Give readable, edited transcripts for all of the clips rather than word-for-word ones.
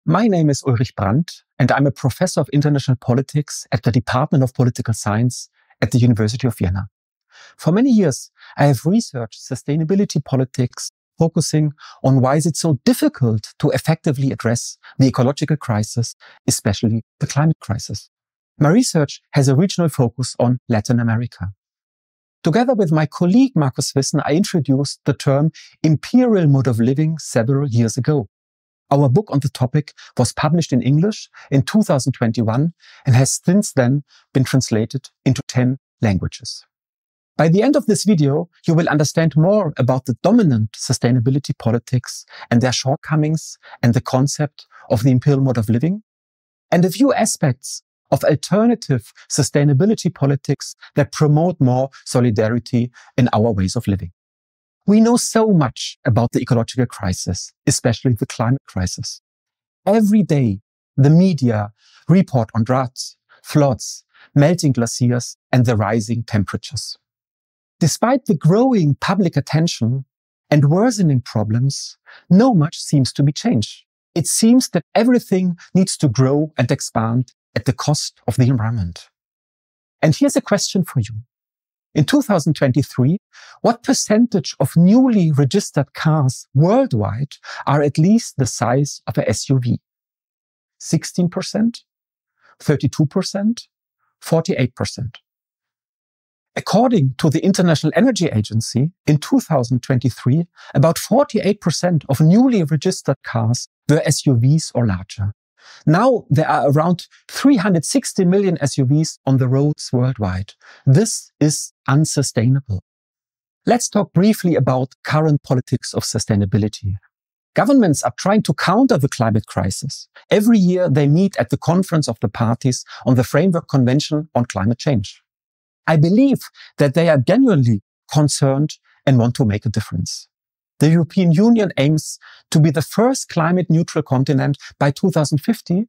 My name is Ulrich Brandt, and I'm a professor of international politics at the Department of Political Science at the University of Vienna. For many years, I have researched sustainability politics, focusing on why is it so difficult to effectively address the ecological crisis, especially the climate crisis. My research has a regional focus on Latin America. Together with my colleague Markus Wissen, I introduced the term imperial mode of living several years ago. Our book on the topic was published in English in 2021 and has since then been translated into 10 languages. By the end of this video, you will understand more about the dominant sustainability politics and their shortcomings and the concept of the imperial mode of living, and a few aspects of alternative sustainability politics that promote more solidarity in our ways of living. We know so much about the ecological crisis, especially the climate crisis. Every day, the media report on droughts, floods, melting glaciers, and the rising temperatures. Despite the growing public attention and worsening problems, not much seems to be changed. It seems that everything needs to grow and expand at the cost of the environment. And here's a question for you. In 2023, what percentage of newly registered cars worldwide are at least the size of a SUV? 16%? 32%? 48%? According to the International Energy Agency, in 2023, about 48% of newly registered cars were SUVs or larger. Now there are around 360 million SUVs on the roads worldwide. This is unsustainable. Let's talk briefly about current politics of sustainability. Governments are trying to counter the climate crisis. Every year they meet at the Conference of the Parties on the Framework Convention on Climate Change. I believe that they are genuinely concerned and want to make a difference. The European Union aims to be the first climate-neutral continent by 2050,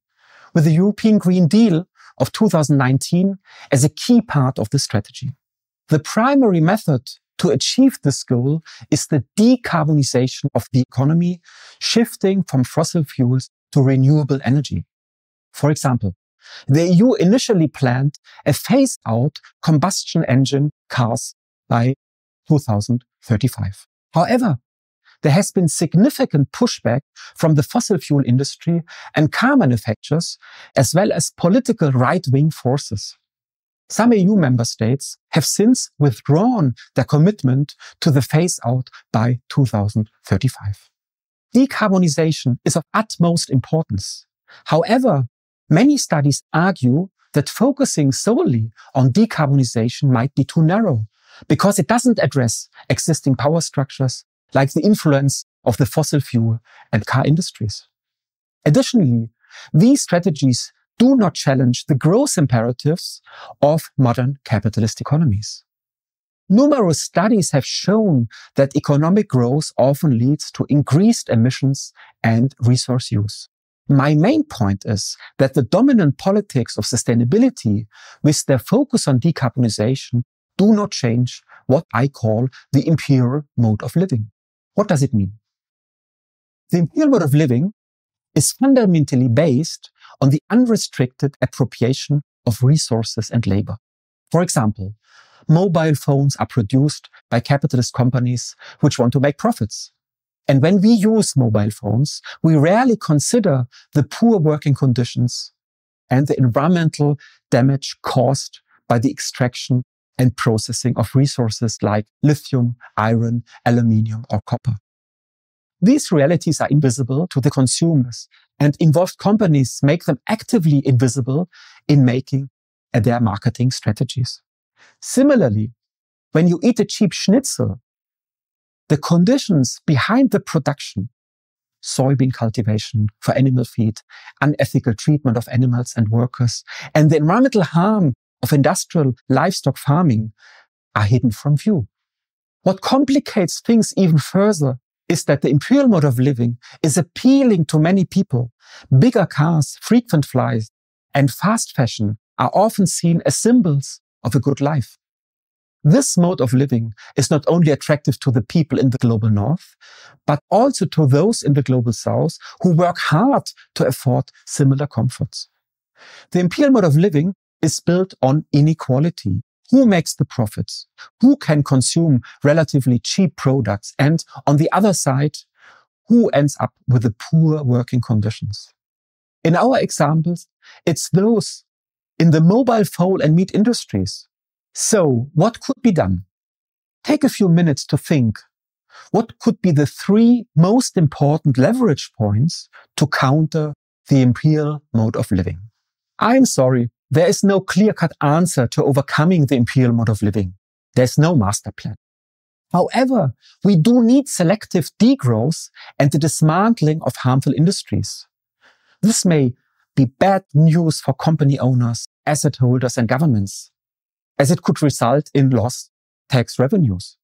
with the European Green Deal of 2019 as a key part of the strategy. The primary method to achieve this goal is the decarbonization of the economy, shifting from fossil fuels to renewable energy. For example, the EU initially planned a phase-out combustion engine cars by 2035. However, there has been significant pushback from the fossil fuel industry and car manufacturers, as well as political right-wing forces. Some EU member states have since withdrawn their commitment to the phase-out by 2035. Decarbonization is of utmost importance. However, many studies argue that focusing solely on decarbonization might be too narrow because it doesn't address existing power structures like the influence of the fossil fuel and car industries. Additionally, these strategies do not challenge the growth imperatives of modern capitalist economies. Numerous studies have shown that economic growth often leads to increased emissions and resource use. My main point is that the dominant politics of sustainability, with their focus on decarbonization, do not change what I call the imperial mode of living. What does it mean? The imperial mode of living is fundamentally based on the unrestricted appropriation of resources and labor. For example, mobile phones are produced by capitalist companies which want to make profits. And when we use mobile phones, we rarely consider the poor working conditions and the environmental damage caused by the extraction and processing of resources like lithium, iron, aluminium, or copper. These realities are invisible to the consumers, and involved companies make them actively invisible in making their marketing strategies. Similarly, when you eat a cheap schnitzel, the conditions behind the production, soybean cultivation for animal feed, unethical treatment of animals and workers, and the environmental harm of industrial livestock farming are hidden from view. What complicates things even further is that the imperial mode of living is appealing to many people. Bigger cars, frequent flights, and fast fashion are often seen as symbols of a good life. This mode of living is not only attractive to the people in the global north, but also to those in the global south who work hard to afford similar comforts. The imperial mode of living is built on inequality. Who makes the profits? Who can consume relatively cheap products? And on the other side, who ends up with the poor working conditions? In our examples, it's those in the mobile phone and meat industries. So what could be done? Take a few minutes to think. What could be the 3 most important leverage points to counter the imperial mode of living? I'm sorry, there is no clear-cut answer to overcoming the imperial mode of living. There's no master plan. However, we do need selective degrowth and the dismantling of harmful industries. This may be bad news for company owners, asset holders, and governments, as it could result in lost tax revenues.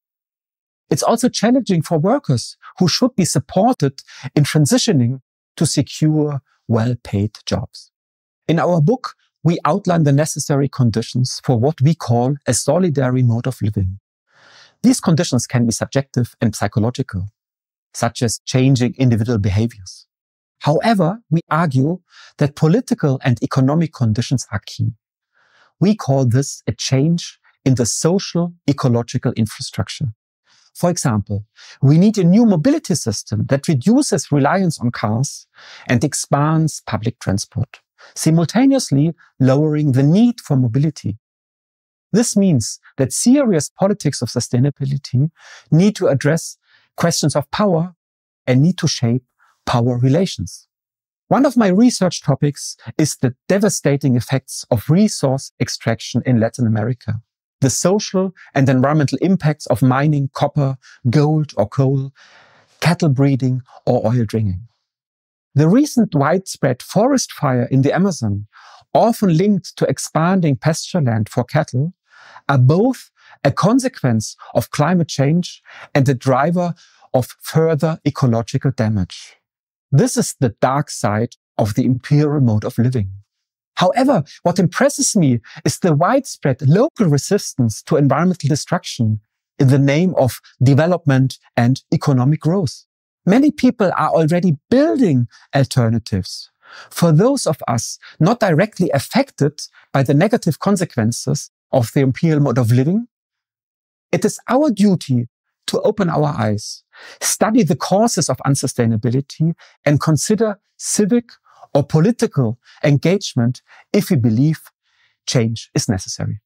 It's also challenging for workers who should be supported in transitioning to secure, well-paid jobs. In our book, we outline the necessary conditions for what we call a solidary mode of living. These conditions can be subjective and psychological, such as changing individual behaviors. However, we argue that political and economic conditions are key. We call this a change in the social ecological infrastructure. For example, we need a new mobility system that reduces reliance on cars and expands public transport, simultaneously lowering the need for mobility. This means that serious politics of sustainability need to address questions of power and need to shape power relations. One of my research topics is the devastating effects of resource extraction in Latin America, the social and environmental impacts of mining copper, gold or coal, cattle breeding or oil drilling. The recent widespread forest fire in the Amazon, often linked to expanding pasture land for cattle, are both a consequence of climate change and a driver of further ecological damage. This is the dark side of the imperial mode of living. However, what impresses me is the widespread local resistance to environmental destruction in the name of development and economic growth. Many people are already building alternatives. For those of us not directly affected by the negative consequences of the imperial mode of living, it is our duty to open our eyes, study the causes of unsustainability, and consider civic or political engagement if we believe change is necessary.